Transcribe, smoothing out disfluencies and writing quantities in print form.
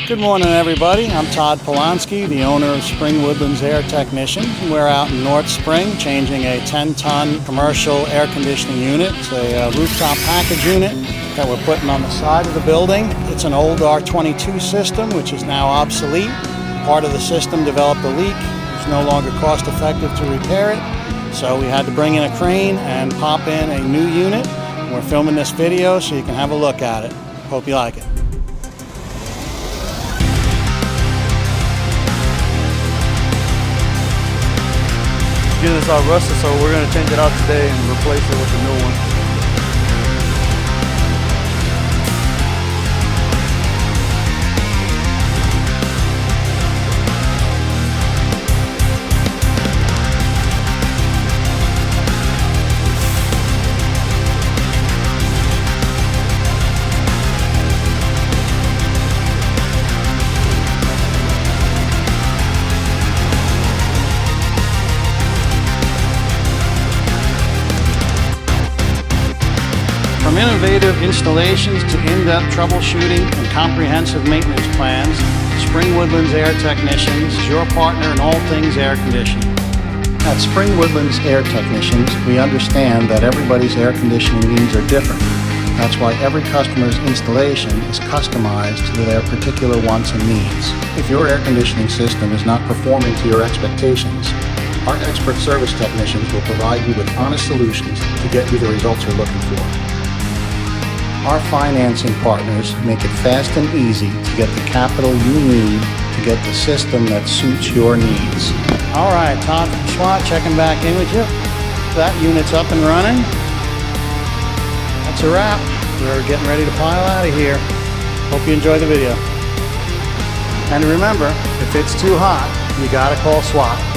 Good morning, everybody. I'm Todd Polanski, the owner of Woodlands Air Technicians. We're out in North Spring changing a 10-ton commercial air conditioning unit. It's a rooftop package unit that we're putting on the side of the building. It's an old R22 system, which is now obsolete. Part of the system developed a leak. It's no longer cost effective to repair it. So we had to bring in a crane and pop in a new unit. We're filming this video so you can have a look at it. Hope you like it. This all rusted, so we're going to change it out today and replace it with a new one. From innovative installations to in-depth troubleshooting and comprehensive maintenance plans, Woodlands Air Technicians is your partner in all things air conditioning. At Woodlands Air Technicians, we understand that everybody's air conditioning needs are different. That's why every customer's installation is customized to their particular wants and needs. If your air conditioning system is not performing to your expectations, our expert service technicians will provide you with honest solutions to get you the results you're looking for. Our financing partners make it fast and easy to get the capital you need to get the system that suits your needs. All right, Todd from S.W.A.T checking back in with you. That unit's up and running. That's a wrap. We're getting ready to pile out of here. Hope you enjoy the video. And remember, if it's too hot, you gotta call S.W.A.T.